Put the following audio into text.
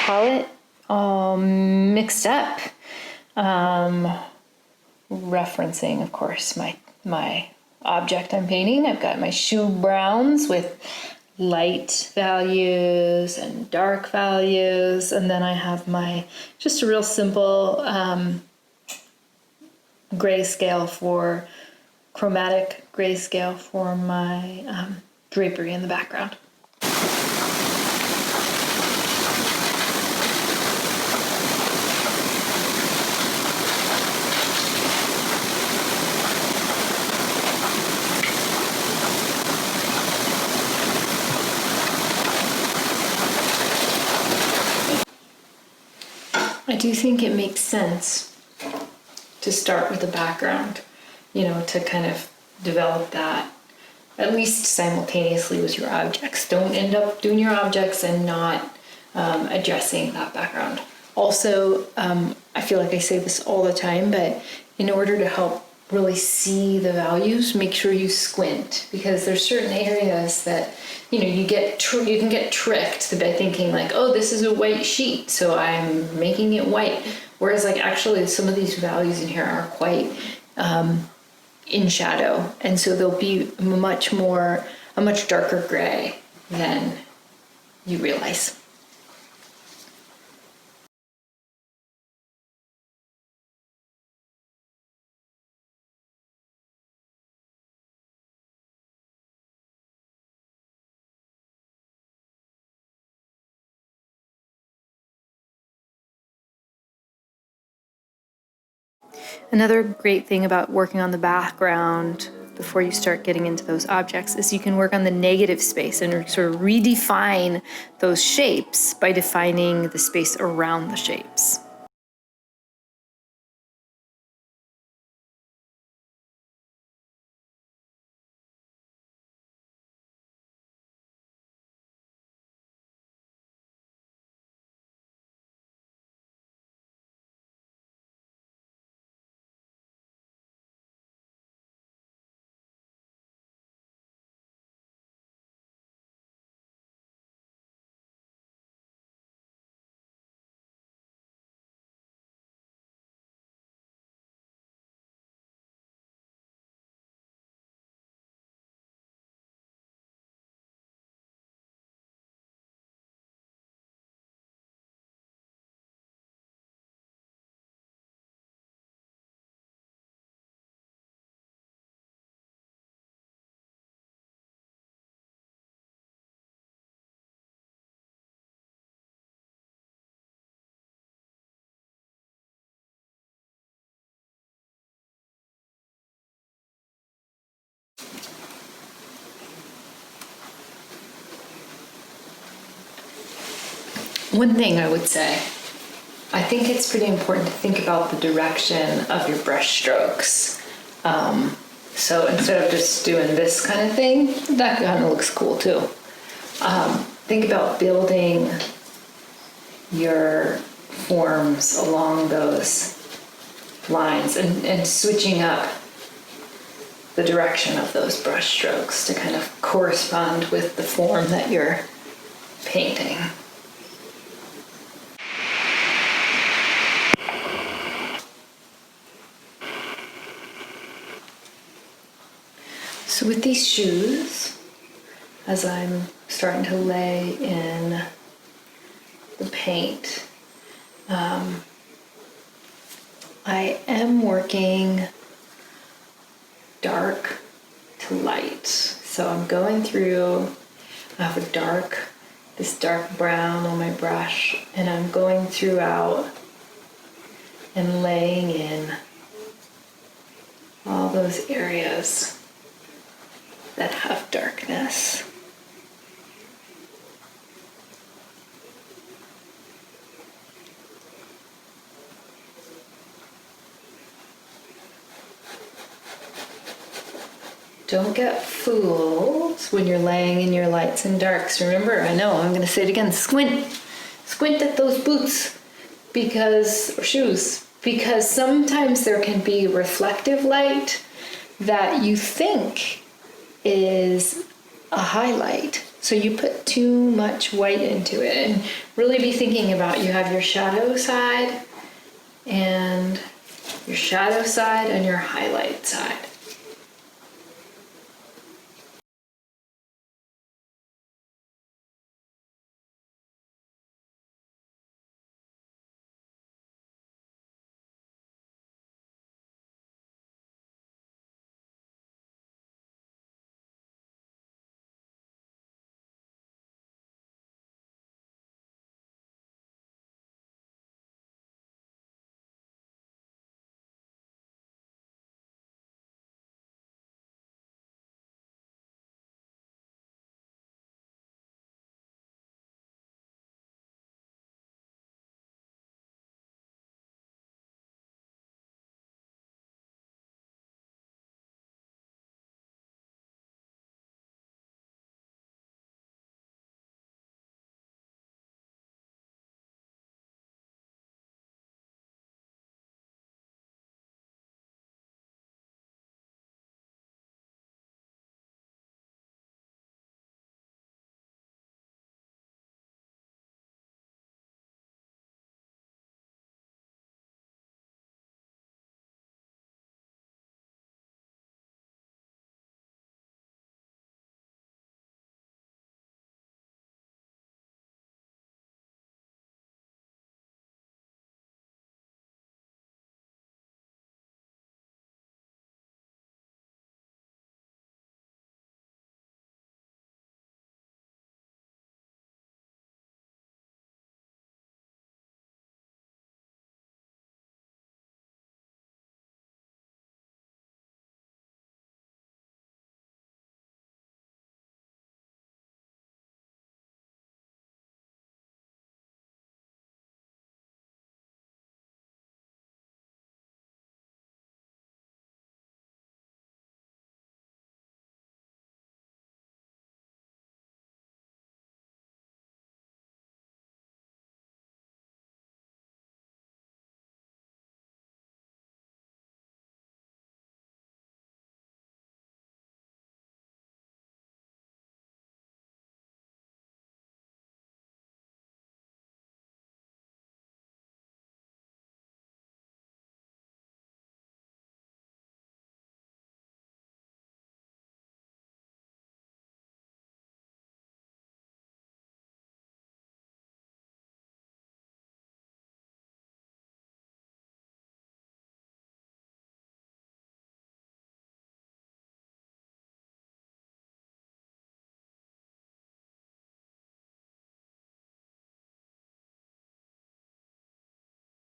palette all mixed up. Referencing, of course, my object I'm painting. I've got my shoe browns with light values and dark values, and then I have my just a real simple grayscale for chromatic grayscale for my drapery in the background. I do think it makes sense to start with a background, to kind of develop that at least simultaneously with your objects. Don't end up doing your objects and not addressing that background. Also, I feel like I say this all the time, but in order to help really see the values, make sure you squint, because there's certain areas that you can get tricked by thinking like, oh, this is a white sheet, so I'm making it white. Whereas like actually some of these values in here are quite in shadow, and so they'll be a much darker gray than you realize. Another great thing about working on the background before you start getting into those objects is you can work on the negative space and sort of redefine those shapes by defining the space around the shapes. One thing I would say, I think it's pretty important to think about the direction of your brush strokes. So instead of just doing this kind of thing, that kind of looks cool too. Think about building your forms along those lines and switching up the direction of those brush strokes to kind of correspond with the form that you're painting. So with these shoes, as I'm starting to lay in the paint, I am working dark to light. So I'm going through, I have this dark brown on my brush, and I'm going throughout and laying in all those areas that have darkness. Don't get fooled when you're laying in your lights and darks. Remember, I know, I'm going to say it again, squint at those boots or shoes, because sometimes there can be reflective light that you think is a highlight, So you put too much white into it, and really be thinking about, you have your shadow side and your highlight side.